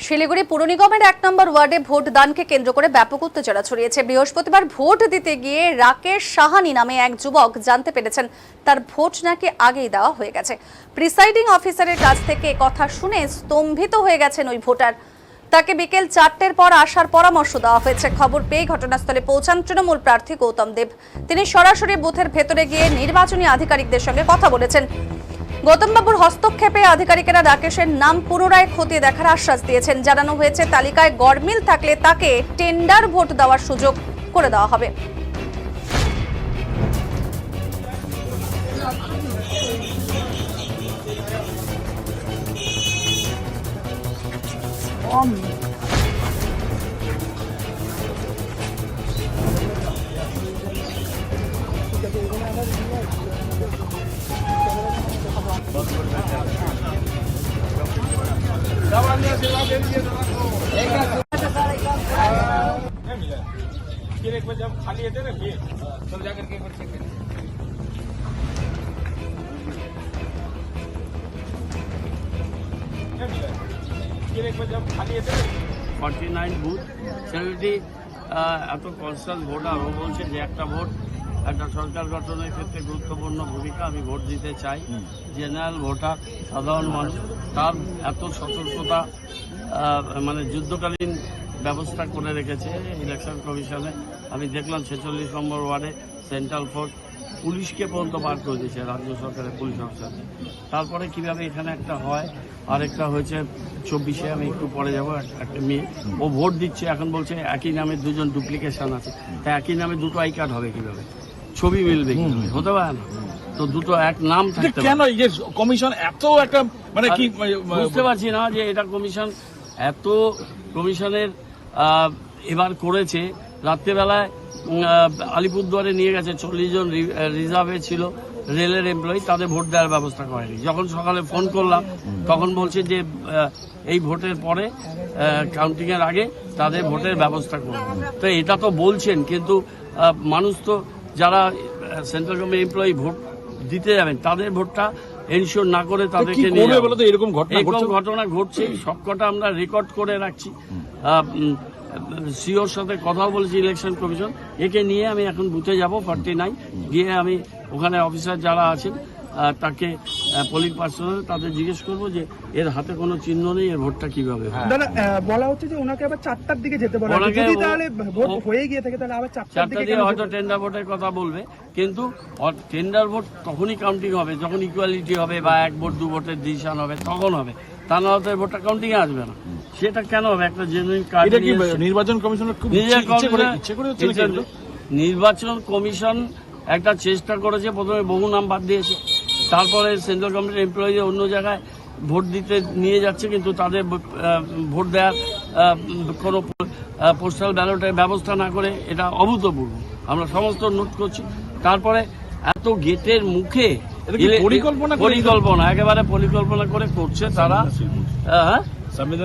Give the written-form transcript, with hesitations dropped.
শিলিগুড়ি পুর নিগমের ১ নম্বর ওয়ার্ডে ভোট দানকে কেন্দ্র করে ব্যাপক উত্তেজনা ছড়িয়েছে। বৃহস্পতিবার ভোট দিতে গিয়ে রাকেশ সাহানি নামে এক যুবক জানতে পেরেছেন তার ভোট নাকি আগেই দেওয়া হয়ে গেছে। প্রিসাইডিং অফিসারের কাছ থেকে কথা শুনে স্তম্ভিত হয়ে গেছেন ওই ভোটার। তাকে বিকেল ৪টের পর আসার পরামর্শ দেওয়া হয়েছে। খবর পেয়ে ঘটনাস্থলে পৌঁছান তৃণমূল প্রার্থী গৌতম দেব। তিনি সরাসরি বুথের ভেতরে গিয়ে নির্বাচনী আধিকারিকদের সঙ্গে কথা বলেছেন। গৌতমবাবুর হস্তক্ষেপে আধিকারিকেরা রাকেশের নাম পুনরায় খতিয়ে দেখার আশ্বাস দিয়েছেন। জানানো হয়েছে তালিকায় গড়মিল থাকলে তাকে টেন্ডার ভোট দেওয়ার সুযোগ করে দেওয়া হবে। जब खाली है ना फिर तब जाकर के चेक करें। जब खाली है 49 বুথ সেগুলি এত কনস্ট্যান্ট ভোটার ও বলছে যে একটা ভোট একটা সরকার গঠনের ক্ষেত্রে গুরুত্বপূর্ণ ভূমিকা, আমি ভোট দিতে চাই। জেনারেল ভোটার, সাধারণ মানুষ, তার এত সতর্কতা মানে যুদ্ধকালীন ব্যবস্থা করে রেখেছে ইলেকশন কমিশনে। আমি দেখলাম 46 নম্বর ওয়ার্ডে সেন্ট্রাল ফোর্স পুলিশকে পর্যন্ত বার করে দিয়েছে, রাজ্য সরকারের পুলিশ অফিসারকে। তারপরে কিভাবে এখানে একটা হয়, আরেকটা হয়েছে 24-এ, আমি একটু পরে যাবো। একটা মেয়ে ও ভোট দিচ্ছে, এখন বলছে একই নামে দুজন ডুপ্লিকেশন আছে। তা একই নামে দুটো আই কার্ড হবে কিভাবে, ছবি মিলবে কিভাবে, হতে পারে না তো দুটো এক নাম থাকতে। কেন এই যে কমিশন এত একটা মানে কি বুঝতে পারছি না যে এটা কমিশন এত কমিশনের এবার করেছে। রাত্রেবেলায় আলিপুরদুয়ারে নিয়ে গেছে 40 জন রিজার্ভে ছিল রেলের এমপ্লয়ি, তাদের ভোট দেওয়ার ব্যবস্থা করেনি। যখন সকালে ফোন করলাম তখন বলছে যে এই ভোটের পরে কাউন্টিংয়ের আগে তাদের ভোটের ব্যবস্থা করবে। তো এটা তো বলছেন, কিন্তু মানুষ তো যারা সেন্ট্রাল গভর্নমেন্ট এমপ্লয়ি ভোট দিতে যাবেন তাদের ভোটটা এনশিওর না করে তাদেরকে নিয়ে এরকম ঘটনা ঘটছে। সবকটা আমরা রেকর্ড করে রাখছি। সিওর সাথে কথা বলেছি ইলেকশন কমিশন, একে নিয়ে আমি এখন বুথে যাব 49 গিয়ে আমি ওখানে অফিসার যারা আছেন তাকে পোলিং পার্সোনাল তাদের জিজ্ঞেস করবো যে এর হাতে কোনো চিহ্ন নেই, এর ভোটটা কিভাবে হয়। বলা হচ্ছে যে ওনাকে আবার 4টার দিকে যেতে বলা হচ্ছে, যদি তাহলে ভোট হয়ে গিয়ে থাকে তাহলে আবার 4টার দিকে হয়তো টেন্ডার ভোটের কথা বলবে, কিন্তু টেন্ডার ভোট তখনই কাউন্টিং হবে যখন ইকুয়ালিটি হবে বা 1 ভোট 2 ভোটের ডিসিশন হবে, তখন হবে। তা না হলে ভোটটা কাউন্টিং এ আসবে না। সেটা কেন হবে? একটা জেনুইন কার্ড। নির্বাচন কমিশনের নির্বাচন কমিশন একটা চেষ্টা করেছে, প্রথমে বহু নাম বাদ দিয়েছে, তারপরে সেন্ট্রাল গভর্নমেন্ট এমপ্লয়ি অন্য জায়গায় ভোট দিতে নিয়ে যাচ্ছে, কিন্তু তাদের ভোট দেওয়ার কোনো পোস্টাল ব্যালটের ব্যবস্থা না করে, এটা অভূতপূর্ব। আমরা সমস্ত নোট করছি। তারপরে এত গেটের মুখে পরিকল্পনা একেবারে পরিকল্পনা করে করছে তারা। হ্যাঁ,